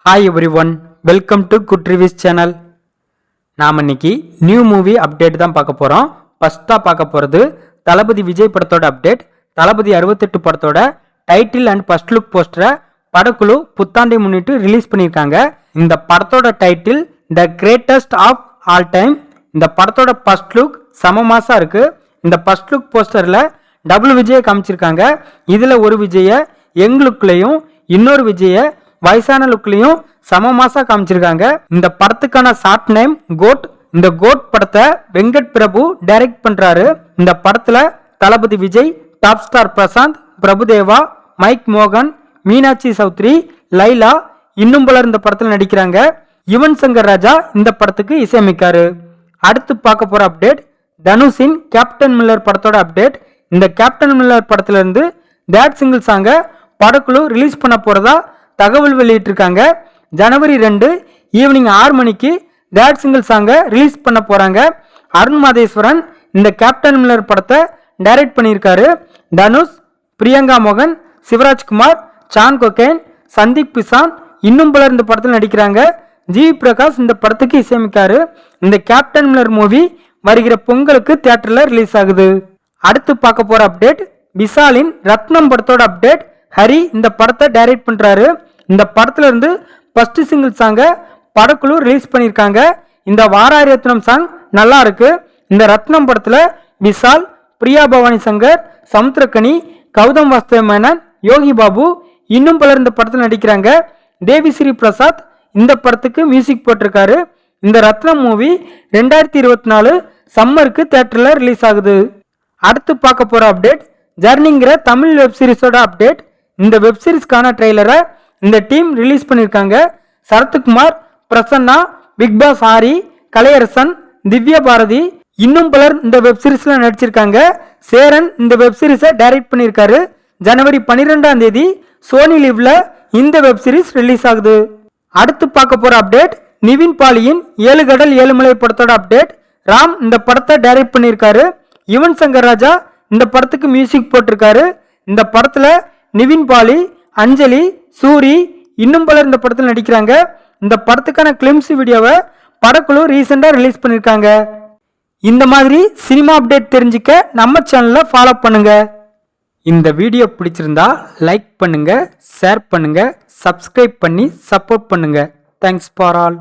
Hi every one, welcome to good reviews channel. நாம் இன்னைக்கு new movie update தான் பார்க்க போகிறோம். ஃபஸ்ட்டாக பார்க்க போகிறது தளபதி விஜய் படத்தோட அப்டேட். தளபதி 68 படத்தோட டைட்டில் அண்ட் ஃபர்ஸ்ட் லுக் போஸ்டரை படக்குழு புத்தாண்டை முன்னிட்டு ரிலீஸ் பண்ணியிருக்காங்க. இந்த படத்தோட title the greatest of all time. இந்த படத்தோட ஃபர்ஸ்ட் லுக் செம மாசா இருக்கு. இந்த ஃபர்ஸ்ட் லுக் போஸ்டரில் டபுள் விஜயை காமிச்சிருக்காங்க. இதில் ஒரு விஜயை யங் லுக்லையும் இன்னொரு விஜயை வயசான லுக்லையும் சம மாசா காமிச்சிருக்காங்க. இந்த படத்துக்கான ஷார்ட் நேம் கோட். இந்த கோட் படத்தை வெங்கட் பிரபு டைரக்ட் பண்றாரு. இந்த படத்துல Thalapathy Vijay, top star Prashanth, Prabhudeva, Mic மோகன், மீனாட்சி சௌத்ரி, லைலா இன்னும் பலர் இந்த படத்துல நடிக்கிறாங்க. யுவன் சங்கர் ராஜா இந்த படத்துக்கு இசையமைக்காரு. அடுத்து பார்க்க போற அப்டேட் தனுஷின் கேப்டன் மில்லர் படத்தோட அப்டேட். இந்த கேப்டன் மில்லர் படத்துல இருந்து தேட் சிங்கிள் சாங்க படக்குழு ரிலீஸ் பண்ண போறதா தகவல் வெளியிட்டிருக்காங்க. ஜனவரி 2 ஈவினிங் 6 மணிக்கு தேட் சிங்கிள் சாங்கை ரிலீஸ் பண்ண போறாங்க. அருண் மாதேஸ்வரன் இந்த கேப்டன் மில்லர் படத்தை டைரக்ட் பண்ணியிருக்காரு. தனுஷ், பிரியங்கா மோகன், சிவராஜ்குமார், சான் கொகேன், சந்தீப் பிசான் இன்னும் பலர் இந்த படத்தில் நடிக்கிறாங்க. ஜி பிரகாஷ் இந்த படத்துக்கு இசையமைக்காரு. இந்த கேப்டன் மில்லர் மூவி வருகிற பொங்கலுக்கு தியேட்டர்ல ரிலீஸ் ஆகுது. அடுத்து பார்க்க போற அப்டேட் விஷாலின் ரத்னம் படத்தோட அப்டேட். ஹரி இந்த படத்தை டைரக்ட் பண்றாரு. இந்த படத்துல இருந்து ஃபர்ஸ்ட் சிங்கிள் சாங்கை படக்குழு ரிலீஸ் பண்ணியிருக்காங்க. இந்த வாராரி ரத்னம் சாங் நல்லா இருக்கு. இந்த ரத்னம் படத்துல விஷால், பிரியா பவானி சங்கர், சமுத்திரக்கனி, கௌதம் வாசுதேவ் மேனன், யோகி பாபு இன்னும் பலர் இந்த படத்தில் நடிக்கிறாங்க. தேவிஸ்ரீ பிரசாத் இந்த படத்துக்கு மியூசிக் போட்டிருக்காரு. இந்த ரத்னம் மூவி 2024 சம்மருக்கு தியேட்டர்ல ரிலீஸ் ஆகுது. அடுத்து பார்க்க போற அப்டேட் ஜர்னிங்கிற தமிழ் வெப் சீரிஸோட அப்டேட். இந்த வெப் சீரிஸ்க்கான ட்ரெய்லரை இந்த டீம் ரிலீஸ் பண்ணியிருக்காங்க. சரத்குமார், பிரசன்னா, பிக் பாஸ் ஆரி, கலையரசன், திவ்யா பாரதி இன்னும் பலர் இந்த வெப் சீரிஸ்ல நடிச்சிருக்காங்க. சேரன் இந்த வெப் சீரிஸை டைரக்ட் பண்ணியிருக்காரு. ஜனவரி 12ஆம் தேதி சோனி லிவ்ல இந்த வெப் சீரிஸ் ரிலீஸ் ஆகுது. அடுத்து பார்க்க போற அப்டேட் நிவின் பாலியின் 7 கடல் 7 மலை படத்தோட அப்டேட். ராம் இந்த படத்தை டைரக்ட் பண்ணியிருக்காரு. யுவன் சங்கர் ராஜா இந்த படத்துக்கு மியூசிக் போட்டிருக்காரு. இந்த படத்துல நிவின் பாலி, அஞ்சலி, சூரி இன்னும் பலர் இந்த படத்தில் நடிக்கிறாங்க. இந்த படத்துக்கான கிளிம்ஸ் வீடியோவை படக்குழு ரீசெண்டா ரிலீஸ் பண்ணியிருக்காங்க. இந்த மாதிரி சினிமா அப்டேட் தெரிஞ்சுக்க நம்ம சேனலை ஃபாலோ பண்ணுங்க. இந்த வீடியோ பிடிச்சிருந்தா லைக் பண்ணுங்க, ஷேர் பண்ணுங்க, சப்ஸ்கிரைப் பண்ணி சப்போர்ட் பண்ணுங்க. Thanks for all.